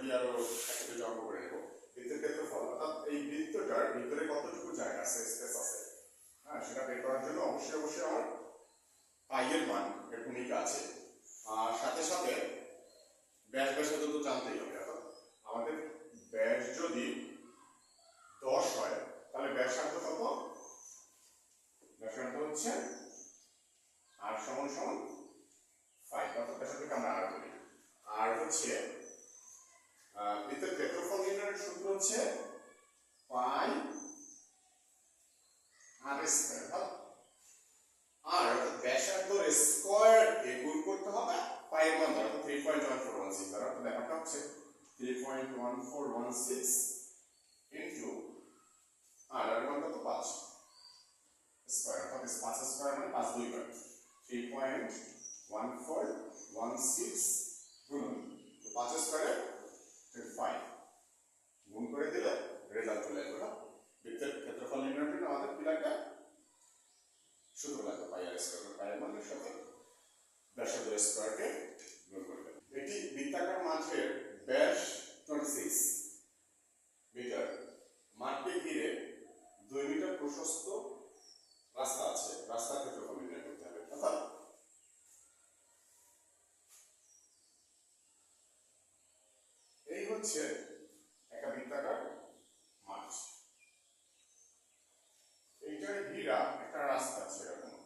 কি আরো একটা দুটো অঙ্ক করে নেব। বৃত্তের ক্ষেত্রফল অর্থাৎ এই বৃত্তটার ভিতরে কতটুকু জায়গা আছে, স্পেস আছে, হ্যাঁ, সেটা বের করার জন্য অবশ্যই আমার পাই এর মান এর ভূমিকা আছে। আর সাথে সাথে ব্যাসার্ধ তো জানতেই হবে। অর্থাৎ আমাদের ব্যাস যদি 10 হয় তাহলে ব্যাসার্ধ কত? ব্যাসার্ধ হচ্ছে r সমান 5, অর্থাৎ ব্যাসার্ধকে আমরা r বলি। আর হচ্ছে বৃত্তের ক্ষেত্রফল নির্ণয়ের সূত্র হচ্ছে পাই r স্কয়ার। আর ব্যাসার্ধের স্কয়ারকে গুণ করতে হবে পাই এর মান দ্বারা, 3.1416 দ্বারা। তো ব্যাপারটা হচ্ছে 3.1416 ইনটু আর এর মান কত? 5 স্কয়ার, অর্থাৎ 5 স্কয়ার মানে 5 2 বার 3.1416 গুণ 5 স্কয়ারে 5 গুণ করে দিলে রেজাল্ট চলে আসবে। বৃত্তের ক্ষেত্রফল নির্ণয়ের জন্য আমাদের কি লাগবে? সূত্র লাগবে পাই আর স্কয়ার, পাই এর মানের সাথে ব্যাসার্ধ স্কয়ারকে গুণ করবে। এটি বৃত্তাকার মাঠের ব্যাস 26 মিটার। মাঠকে ঘিরে 2 মিটার প্রশস্ত রাস্তা আছে। রাস্তার ক্ষেত্রফল নির্ণয় করতে হবে। অর্থাৎ এই হচ্ছে একটা বৃত্তাকার মাঠ, এইটার ঘিরা একটা রাস্তা আছে এরকম।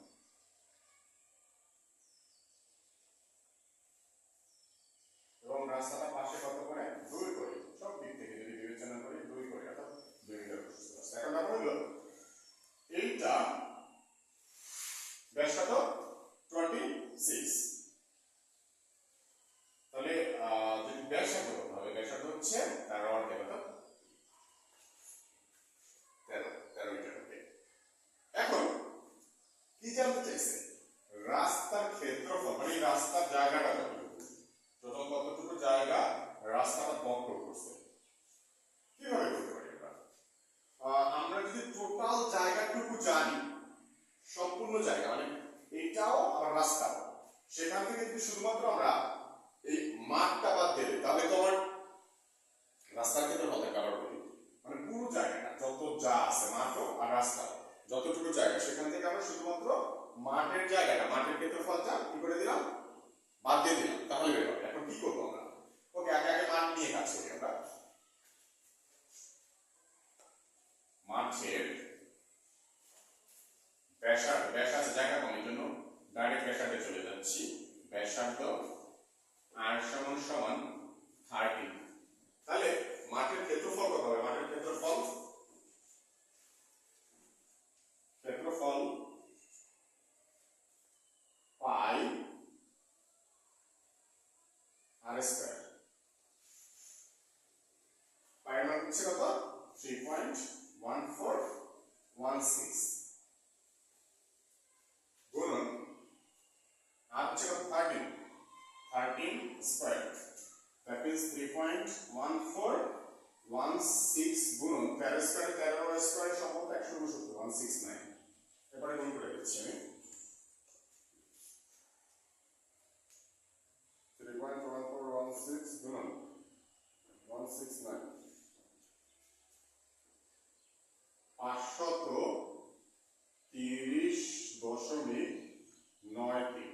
এবং রাস্তাটা পাশে কত করে? 2 করে। সব দিক থেকে যদি বিবেচনা করি 2 করে, অর্থাৎ 2 মিটার প্রশস্ত রাস্তা। এখন ব্যাপার হলো এইটা ব্যাসার্ধ 26, তাহলে যদি ব্যাসার্ধ কত হবে? ব্যাসার্ধ হচ্ছে 13 অর্ধেক, অর্থাৎ 13 মিটার হবে। এখন কি জানতে চাইছে? রাস্তার ক্ষেত্রফল, মানে রাস্তার জায়গাটা কতটুকু, টোটাল কতটুকু জায়গা রাস্তাটা বহন করছে। কিভাবে করতে পারি আমরা? আমরা যদি টোটাল জায়গাটুকু জানি, সম্পূর্ণ জায়গা মানে এটাও আবার রাস্তা, সেখান থেকে যদি শুধুমাত্র আমরা এই মাঠটা বাদ দেবে তাহলে তো আমার রাস্তার ক্ষেত্রফল কারণ করি, মানে পুরো জায়গাটা যত যা আছে মাঠ আর রাস্তা যতটুকু জায়গা, সেখান থেকে আমরা শুধুমাত্র মাঠের জায়গাটা, মাঠের ক্ষেত্রফলটা কি করে দিলাম? বাদ দিয়ে দিলাম, তাহলে বের হবে। এখন কি করবো আমরা? ওকে, আগে মাঠ নিয়ে কাজ করি আমরা। মাঠের ব্যাসার্ধ, ব্যাস আছে জায়গা কমের জন্য ডাইরেক্ট ব্যাসার্ধে চলে যাচ্ছি। ব্যাসার্ধ r সমান 30। তাহলে মাঠের ক্ষেত্রফল কত হবে? মাঠের ক্ষেত্রফল পাই r স্কয়ার। পাই মান হচ্ছে কত? 3.1416 গুণন আর হচ্ছে কত? 13 স্কয়ার, দ্যাট মিন্স 3.1416 গুণন 13 স্কয়ার, 13 স্কয়ার সমান 169, 169। এবারে গুণ করে দিচ্ছি আমি। 3.1416 গুণন 169 530.93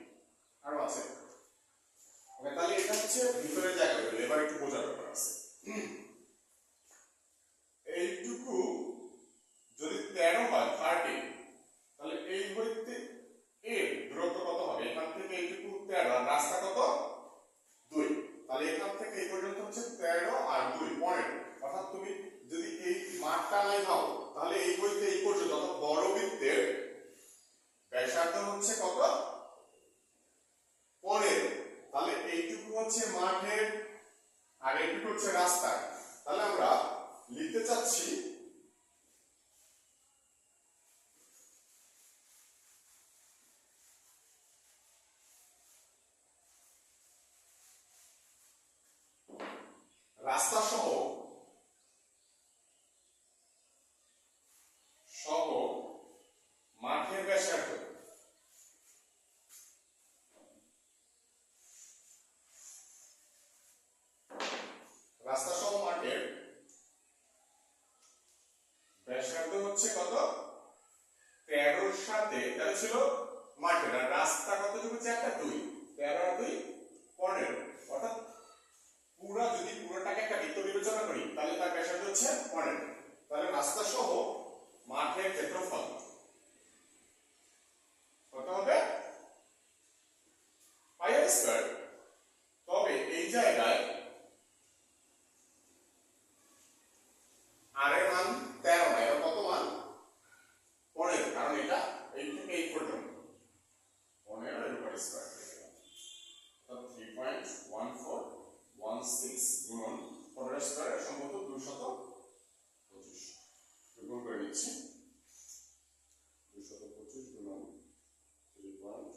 আরো আছে। তাহলে এটা হচ্ছে ভিতরের জায়গা, এবার একটু বোঝার ব্যাপার আছে। এইটুকু যদি 13 হয় 30, তাহলে এই হইতে এর দূরত্ব কত হবে? এখান থেকে এইটুকু 13, রাস্তা কত? 2, তাহলে এখান থেকে এই পর্যন্ত হচ্ছে 13 আর 2 15। অর্থাৎ তুমি যদি এই মাঠটা নাই নাও তাহলে এই হইতে এই পর্যন্ত, অর্থাৎ বড় বৃত্তের ব্যাসার্ধ হচ্ছে কত? 15। তাহলে এইটুকু হচ্ছে মাঠের আর এইটুকু হচ্ছে রাস্তা। তাহলে আমরা লিখতে চাচ্ছি রাস্তা সহ মাঠের ব্যাসার্ধ ছিল মাঠের, আর রাস্তা কতটুকু চারটা 2, 13 আর 2 15, অর্থাৎ পুরোটাকে একটা বৃত্ত বিবেচনা করি তাহলে তার ব্যাসার্ধ হচ্ছে 15। তাহলে রাস্তা সহ মাঠের ক্ষেত্রফল কত হবে পাই আর স্কয়ার। তবে এই জায়গায় আর এর মান 13 না, এর কত মান 15, কারণ এটা এই থেকে এই পর্যন্ত 15 এর উপর স্কয়ার হয়ে গেল, অর্থাৎ 3.1416 গুণন 15 স্কয়ার সম্ভবত 225, গুণ করে নিচ্ছি 225 গুণন 3.1416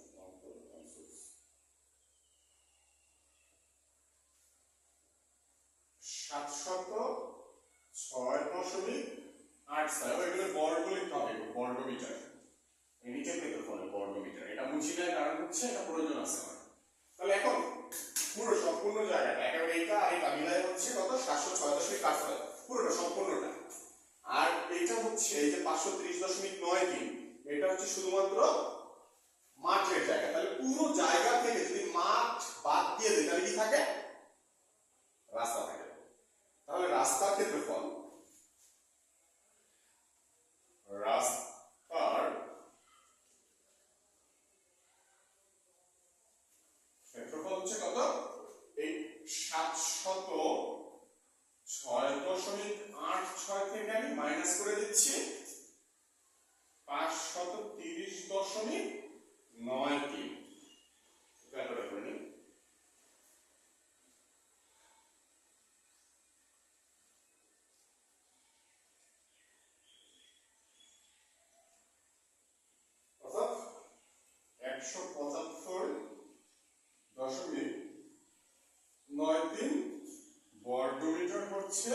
706.86, এগুলো বর্গ লিখতে হবে, বর্গ মিটার। এই নিচে ক্ষেত্রফল বর্গ মিটার, এটা মুছি নাই কারণ হচ্ছে এটা প্রয়োজন আছে আমার। তাহলে এখন পুরো সম্পূর্ণ জায়গাটা একেবারে এইটা আর এটা মিলাই হচ্ছে কত 706.86, পুরোটা সম্পূর্ণটা। আর এটা হচ্ছে এই যে 530.93, এটা হচ্ছে শুধুমাত্র মাঠের জায়গা। তাহলে পুরো জায়গা থেকে যদি মাঠ বাদ দিয়ে দেয় তাহলে কি থাকে রাস্তা থাকে। তাহলে রাস্তার ক্ষেত্রফল হচ্ছে কত এই 706.86 থেকে আমি মাইনাস করে দিচ্ছি 530.93, ক্যালকুলেট করে নিই। অর্থাৎ 175.93 বর্গমিটার হচ্ছে